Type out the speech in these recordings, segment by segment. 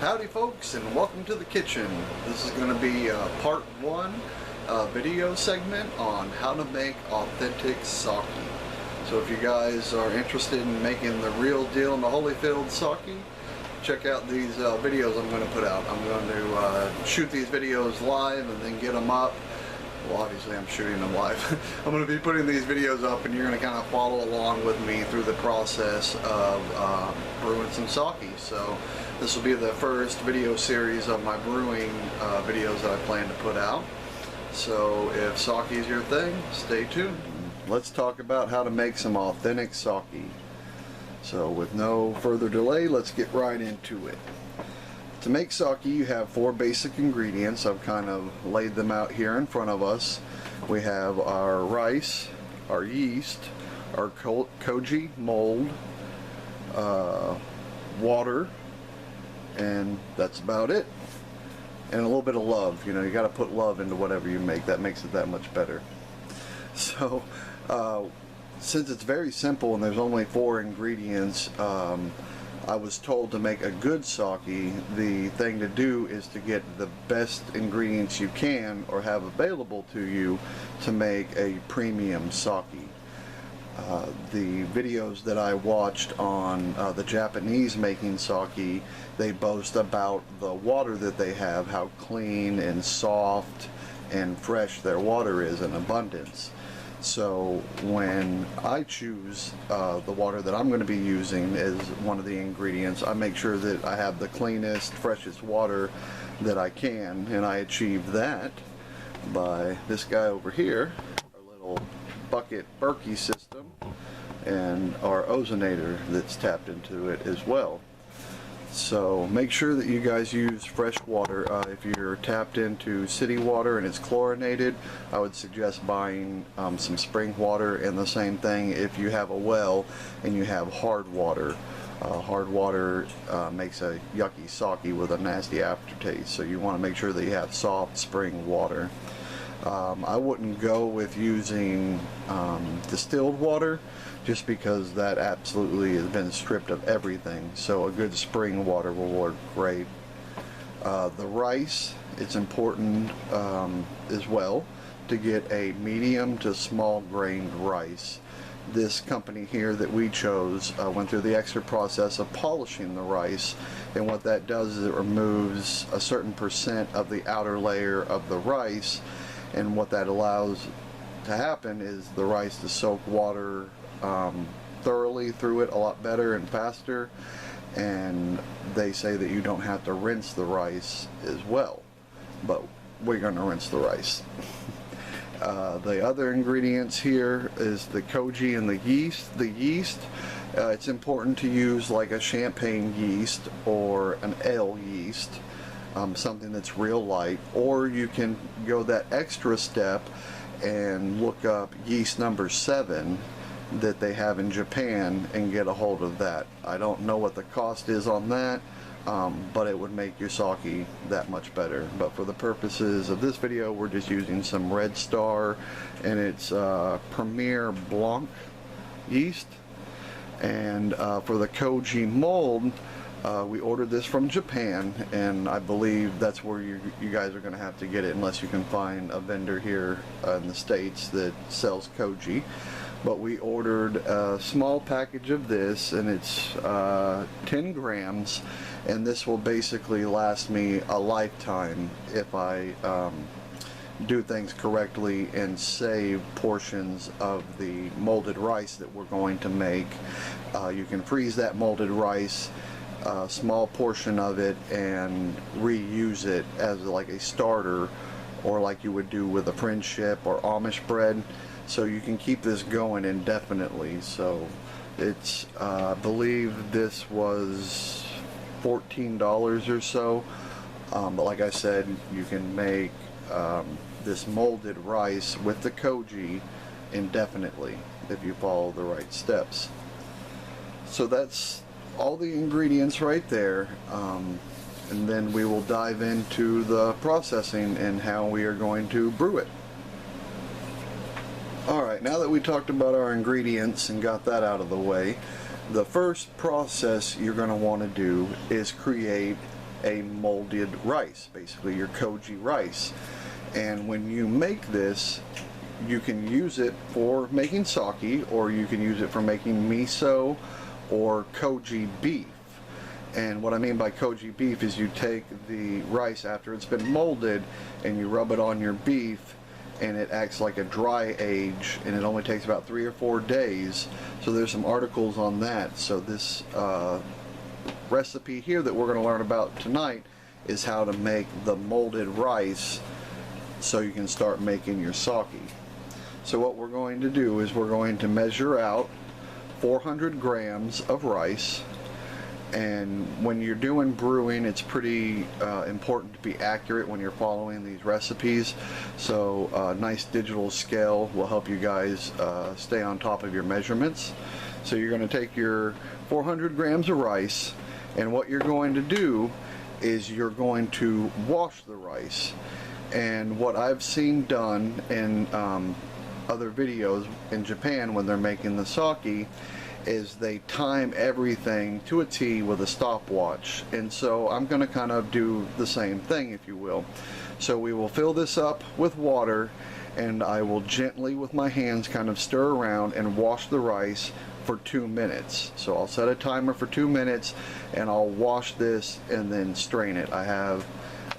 Howdy folks, and welcome to the kitchen. This is going to be part one video segment on how to make authentic sake. So if you guys are interested in making the real deal in the Holyfield sake, check out these videos I'm going to put out. I'm going to shoot these videos live and then get them up. Well, obviously I'm shooting them live. I'm going to be putting these videos up and you're going to kind of follow along with me through the process of brewing some sake. So this will be the first video series of my brewing videos that I plan to put out. So if sake is your thing, stay tuned. Let's talk about how to make some authentic sake. So with no further delay, let's get right into it. To make sake, you have four basic ingredients. I've kind of laid them out here in front of us. We have our rice, our yeast, our koji mold, water, and that's about it. And a little bit of love. You know, you got to put love into whatever you make. That makes it that much better. So, since it's very simple and there's only four ingredients, I was told to make a good sake, the thing to do is to get the best ingredients you can or have available to you to make a premium sake. The videos that I watched on the Japanese making sake, they boast about the water that they have, how clean and soft and fresh their water is in abundance. So when I choose the water that I'm going to be using as one of the ingredients, I make sure that I have the cleanest, freshest water that I can, and I achieve that by this guy over here, our little bucket Berkey system, and our ozonator that's tapped into it as well. So make sure that you guys use fresh water. If you're tapped into city water and it's chlorinated, I would suggest buying some spring water, and the same thing if you have a well and you have hard water. Hard water makes a yucky sake with a nasty aftertaste, so you want to make sure that you have soft spring water. I wouldn't go with using distilled water, just because that absolutely has been stripped of everything. So a good spring water will work great. The rice, it's important as well to get a medium to small grained rice. This company here that we chose went through the extra process of polishing the rice, and what that does is it removes a certain percent of the outer layer of the rice, and what that allows to happen is the rice to soak water thoroughly through it a lot better and faster, and they say that you don't have to rinse the rice as well, but we're going to rinse the rice. The other ingredients here is the koji and the yeast. The yeast, it's important to use like a champagne yeast or an ale yeast, something that's real light, or you can go that extra step and look up yeast number 7 that they have in Japan and get a hold of that. I don't know what the cost is on that, but it would make your sake that much better. But for the purposes of this video, we're just using some Red Star, and it's Premier Blanc yeast. And for the koji mold, we ordered this from Japan, and I believe that's where you guys are going to have to get it unless you can find a vendor here in the States that sells koji. But we ordered a small package of this, and it's 10 grams, and this will basically last me a lifetime if I do things correctly and save portions of the molded rice that we're going to make. You can freeze that molded rice, a small portion of it, and reuse it as like a starter, or like you would do with a friendship or Amish bread. So you can keep this going indefinitely. So it's I believe this was $14 or so, but like I said, you can make this molded rice with the koji indefinitely if you follow the right steps. So that's all the ingredients right there, and then we will dive into the processing and how we are going to brew it. Alright, now that we talked about our ingredients and got that out of the way, the first process you're going to want to do is create a molded rice, basically your koji rice. And when you make this, you can use it for making sake, or you can use it for making miso or koji beef. And what I mean by koji beef is you take the rice after it's been molded and you rub it on your beef, and it acts like a dry age, and it only takes about 3 or 4 days. So there's some articles on that. So this recipe here that we're going to learn about tonight is how to make the molded rice so you can start making your sake. So what we're going to do is we're going to measure out 400 grams of rice. And when you're doing brewing, it's pretty important to be accurate when you're following these recipes. So a nice digital scale will help you guys stay on top of your measurements. So you're going to take your 400 grams of rice, and what you're going to do is you're going to wash the rice. And what I've seen done in other videos in Japan when they're making the sake is they time everything to a T with a stopwatch. And so I'm going to kind of do the same thing, if you will. So we will fill this up with water, and I will gently with my hands kind of stir around and wash the rice for 2 minutes. So I'll set a timer for 2 minutes, and I'll wash this and then strain it. I have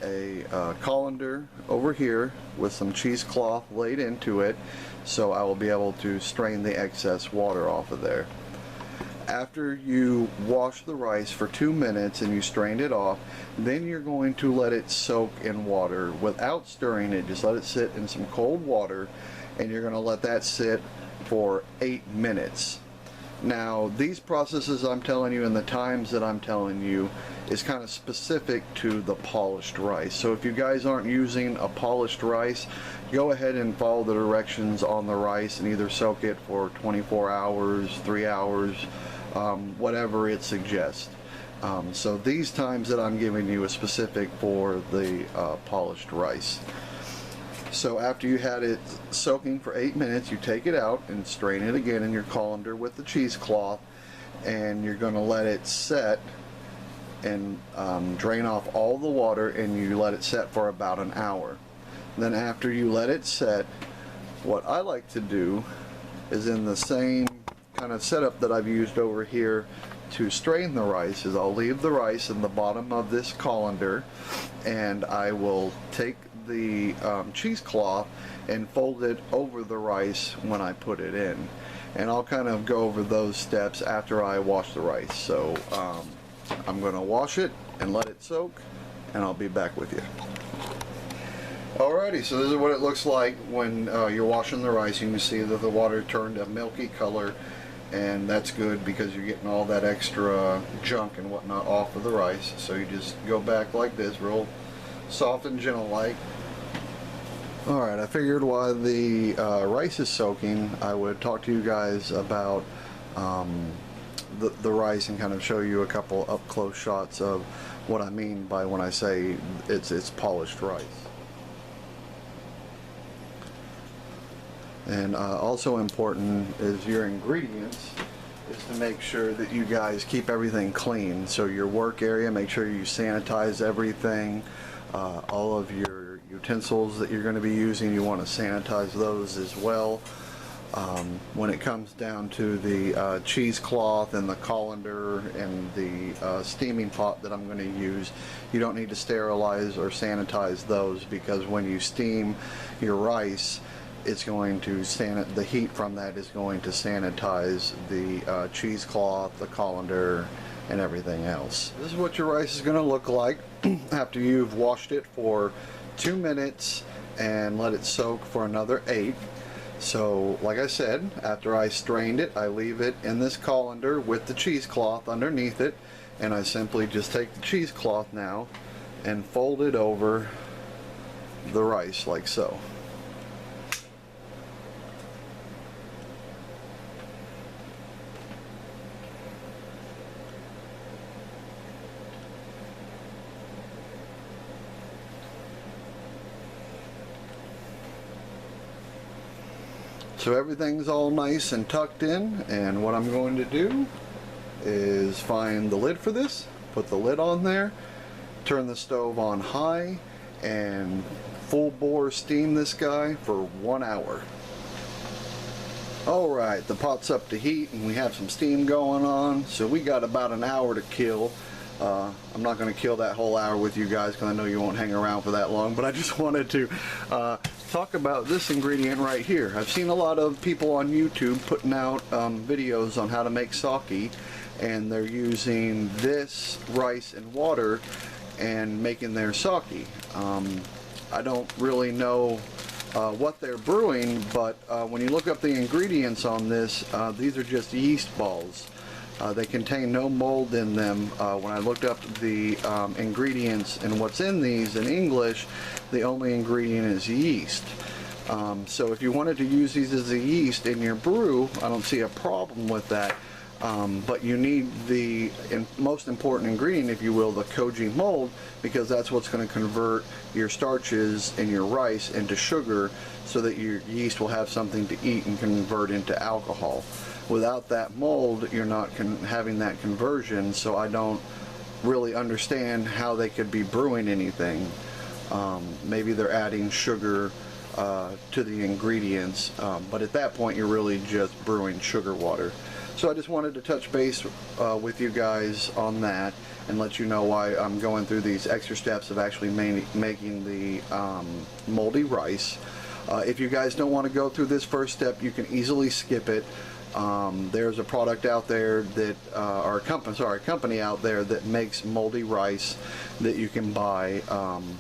a colander over here with some cheesecloth laid into it, so I will be able to strain the excess water off of there. After you wash the rice for 2 minutes and you strained it off, then you're going to let it soak in water without stirring it. Just let it sit in some cold water, and you're going to let that sit for 8 minutes. Now, these processes I'm telling you and the times that I'm telling you is kind of specific to the polished rice. So if you guys aren't using a polished rice, go ahead and follow the directions on the rice and either soak it for 24 hours, 3 hours, whatever it suggests. So these times that I'm giving you is specific for the polished rice. So after you had it soaking for 8 minutes, you take it out and strain it again in your colander with the cheesecloth, and you're going to let it set and drain off all the water, and you let it set for about an hour. Then after you let it set, what I like to do is in the same kind of setup that I've used over here to strain the rice, is I'll leave the rice in the bottom of this colander, and I will take the cheesecloth and fold it over the rice when I put it in. And I'll kind of go over those steps after I wash the rice. So I'm going to wash it and let it soak, and I'll be back with you. Alrighty, so this is what it looks like when you're washing the rice. You can see that the water turned a milky color, and that's good because you're getting all that extra junk and whatnot off of the rice. So you just go back like this, real soft and gentle like. Alright, I figured while the rice is soaking, I would talk to you guys about the rice and kind of show you a couple up close shots of what I mean by when I say it's polished rice. And also important is your ingredients is to make sure that you guys keep everything clean. So your work area, make sure you sanitize everything. All of your utensils that you're going to be using, you want to sanitize those as well. When it comes down to the cheesecloth and the colander and the steaming pot that I'm going to use, you don't need to sterilize or sanitize those, because when you steam your rice, it's going to the heat from that is going to sanitize the cheesecloth, the colander, and everything else. This is what your rice is going to look like after you've washed it for 2 minutes and let it soak for another 8. So like I said, after I strained it, I leave it in this colander with the cheesecloth underneath it, and I simply just take the cheesecloth now and fold it over the rice like so. So everything's all nice and tucked in, and what I'm going to do is find the lid for this, put the lid on there, turn the stove on high and full bore steam this guy for 1 hour. Alright, the pot's up to heat and we have some steam going on, so we got about an hour to kill. I'm not going to kill that whole hour with you guys because I know you won't hang around for that long, but I just wanted to talk about this ingredient right here. I've seen a lot of people on YouTube putting out videos on how to make sake, and they're using this rice and water and making their sake. I don't really know what they're brewing, but when you look up the ingredients on this, these are just yeast balls. They contain no mold in them. When I looked up the ingredients and what's in these in English, the only ingredient is yeast. So if you wanted to use these as a yeast in your brew, I don't see a problem with that. But you need the most important ingredient, if you will, the Koji mold, because that's what's going to convert your starches and your rice into sugar so that your yeast will have something to eat and convert into alcohol. Without that mold, you're not having that conversion, so I don't really understand how they could be brewing anything. Maybe they're adding sugar to the ingredients, but at that point you're really just brewing sugar water. So I just wanted to touch base with you guys on that and let you know why I'm going through these extra steps of actually making the moldy rice. If you guys don't want to go through this first step, you can easily skip it. There's a product out there that, or a company out there that makes moldy rice that you can buy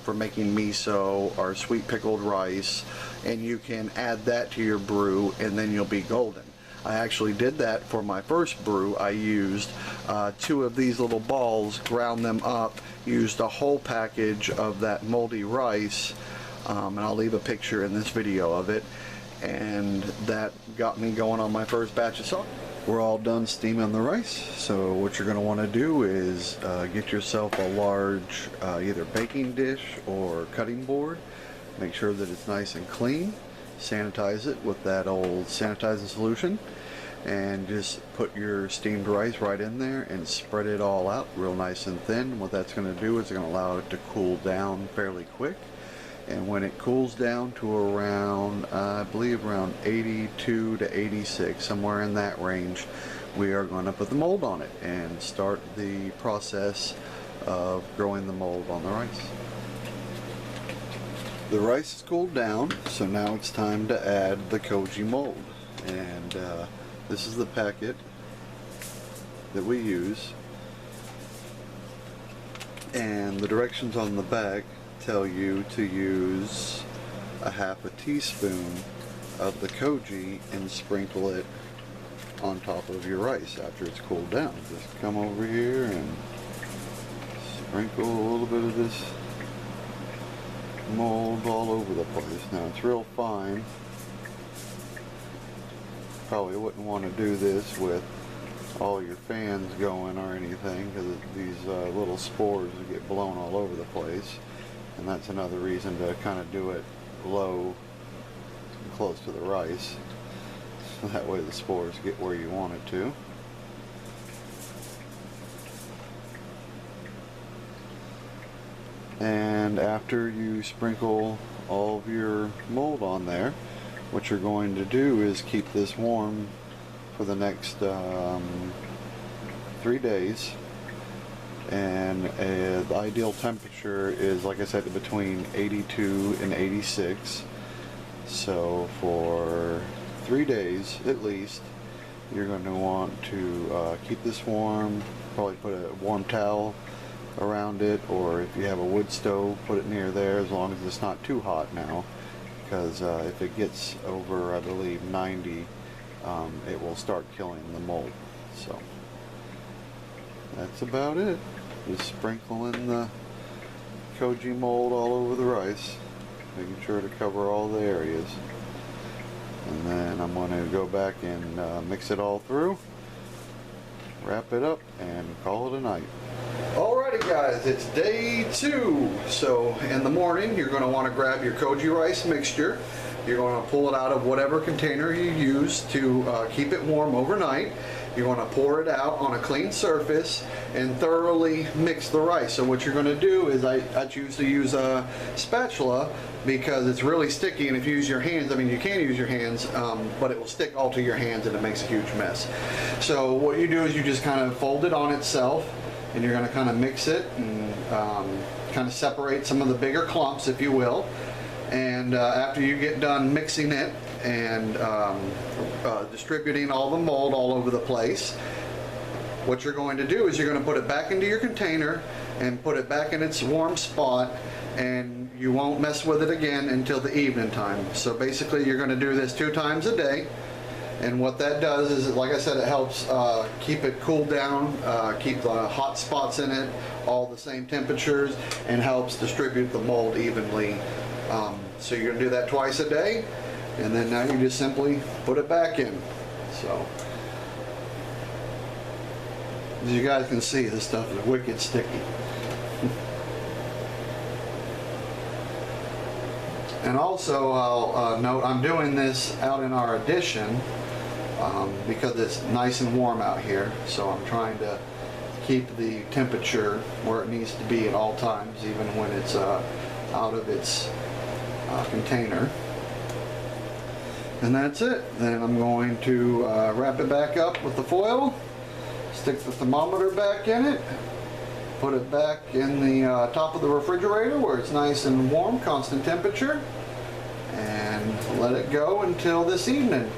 for making miso or sweet pickled rice, and you can add that to your brew and then you'll be golden. I actually did that for my first brew. I used 2 of these little balls, ground them up, used a whole package of that moldy rice, and I'll leave a picture in this video of it, and that got me going on my first batch of sake. We're all done steaming the rice, so what you're going to want to do is get yourself a large either baking dish or cutting board. Make sure that it's nice and clean. Sanitize it with that old sanitizing solution, and just put your steamed rice right in there and spread it all out real nice and thin. What that's going to do is it's going to allow it to cool down fairly quick, and when it cools down to around, I believe around 82 to 86, somewhere in that range, we are going to put the mold on it and start the process of growing the mold on the rice. The rice is cooled down, so now it's time to add the Koji mold, and this is the packet that we use, and the directions on the back tell you to use a ½ teaspoon of the Koji and sprinkle it on top of your rice after it's cooled down. Just come over here and sprinkle a little bit of this mold all over the place. Now it's real fine. Probably wouldn't want to do this with all your fans going or anything, because these little spores get blown all over the place, and that's another reason to kind of do it low and close to the rice, so that way the spores get where you want it to. And after you sprinkle all of your mold on there, what you're going to do is keep this warm for the next 3 days, and the ideal temperature is, like I said, between 82 and 86. So for 3 days at least, you're going to want to keep this warm. Probably put a warm towel around it, or if you have a wood stove, put it near there, as long as it's not too hot now, because if it gets over, I believe, 90, it will start killing the mold. So that's about it. Just sprinkling the Koji mold all over the rice, making sure to cover all the areas, and then I'm going to go back and mix it all through, wrap it up, and call it a night. Alrighty guys, it's day 2. So in the morning you're going to want to grab your Koji rice mixture. You're going to pull it out of whatever container you use to keep it warm overnight, You want to pour it out on a clean surface and thoroughly mix the rice. So what you're going to do is I choose to use a spatula because it's really sticky, and if you use your hands, I mean you can use your hands, but it will stick all to your hands and it makes a huge mess. So what you do is you just kind of fold it on itself, and you're going to kind of mix it and kind of separate some of the bigger clumps, if you will. And after you get done mixing it and distributing all the mold all over the place, what you're going to do is you're going to put it back into your container and put it back in its warm spot, and you won't mess with it again until the evening time. So basically you're going to do this 2 times a day, and what that does is, like I said, it helps keep it cooled down, keep the hot spots in it all the same temperatures, and helps distribute the mold evenly. So you're going to do that twice a day, and then now you just simply put it back in. So as you guys can see, this stuff is wicked sticky. And also I'll note I'm doing this out in our addition because it's nice and warm out here, so I'm trying to keep the temperature where it needs to be at all times, even when it's out of its container. And that's it. Then I'm going to wrap it back up with the foil, stick the thermometer back in it, put it back in the top of the refrigerator where it's nice and warm, constant temperature, and let it go until this evening.